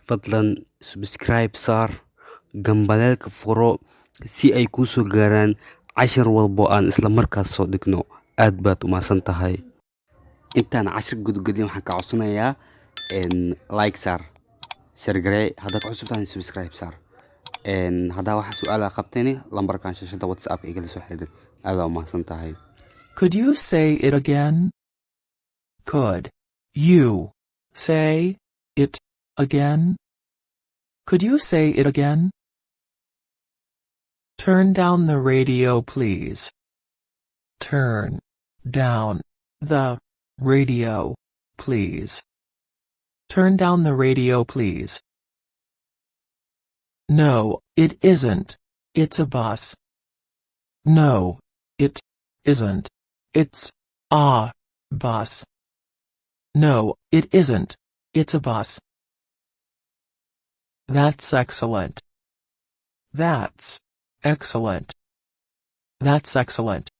fadlan subscribe saar, gambaleelka furo si ay kuu soo gaaraan cashar walbo aan isla markaas soo dhigno. Aad baad u mahadsantahay. intaan cashar gudgudin waxaan ka codsanayaa like saar, share garee, haddaad ku cusub tahay subscribe saar. haddaa waxa su'aalaha qabtayni lambarkan shashada WhatsApp igala soo xiriir. aad waa mahadsantahay. Could you say it again? Could you say it again? Could you say it again? Turn down the radio, please. Turn down the radio, please. Turn down the radio, please. No, it isn't. It's a bus. No, it isn't. It's a bus. No, it isn't. It's a bus. That's excellent. That's excellent. That's excellent.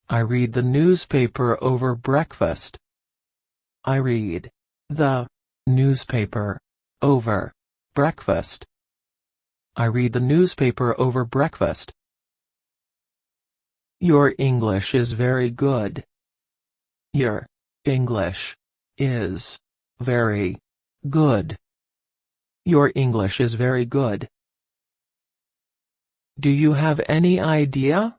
I read the newspaper over breakfast. I read the newspaper over breakfast. I read the newspaper over breakfast. Your English is very good. Your English is very good. Your English is very good. Do you have any idea?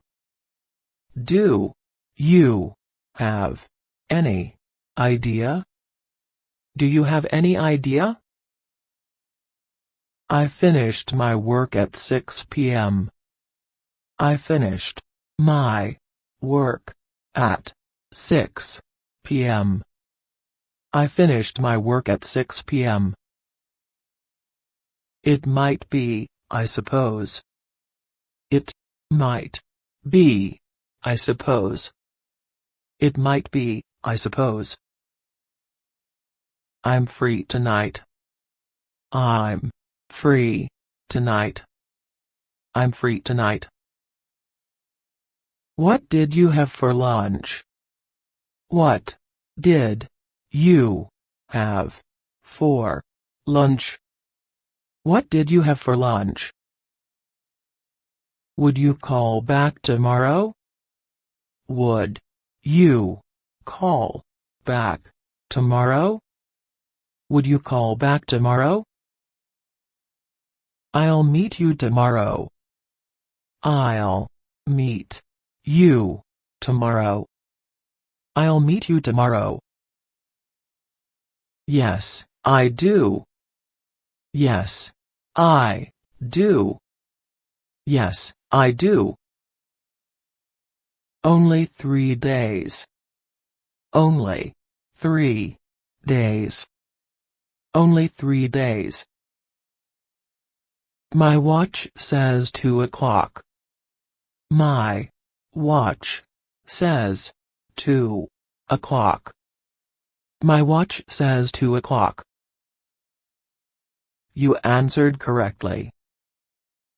Do you have any idea? Do you have any idea? I finished my work at 6 p.m. I finished my work at 6 p.m. I finished my work at 6 p.m. It might be, I suppose. It might be, I suppose. It might be, I suppose. I'm free tonight. I'm free tonight. I'm free tonight. What did you have for lunch? What did you have for lunch? What did you have for lunch? Would you call back tomorrow? Would you call back tomorrow? Would you call back tomorrow? I'll meet you tomorrow. I'll meet you tomorrow. I'll meet you tomorrow. Yes, I do. Yes, I do. Yes, I do. Only 3 days. Only 3 days. Only 3 days. My watch says 2 o'clock. My watch says 2 o'clock. My watch says 2 o'clock. You answered correctly.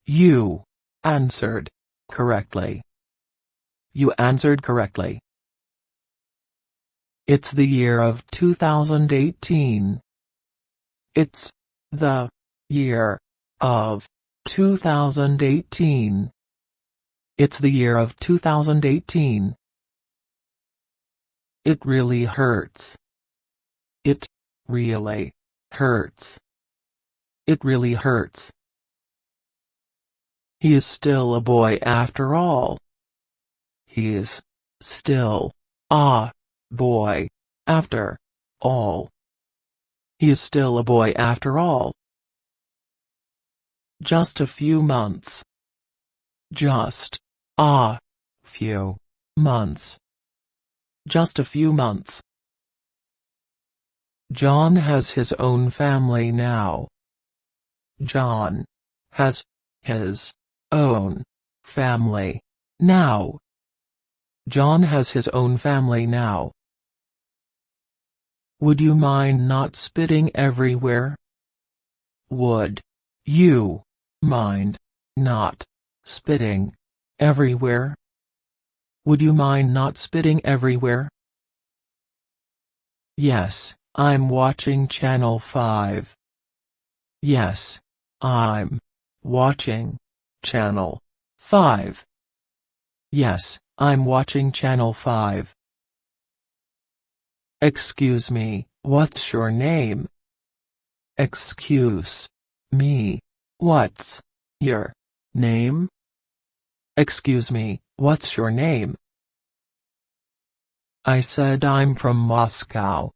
You answered correctly. You answered correctly. It's the year of 2018. It's the year of 2018. It's the year of 2018. It really hurts. It really hurts. It really hurts. He is still a boy after all. He is still a boy after all. He is still a boy after all. Just a few months. Just a few months. Just a few months. John has his own family now. John has his own family now. John has his own family now. Would you mind not spitting everywhere? Would you mind not spitting everywhere? Would you mind not spitting everywhere? Yes, I'm watching channel 5. Yes, I'm watching channel 5. Yes, I'm watching channel 5. Excuse me, what's your name? Excuse me, what's your name? Excuse me, what's your name? I said I'm from Moscow.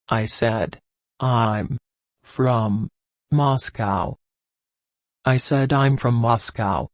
I said I'm from Moscow. I said I'm from Moscow.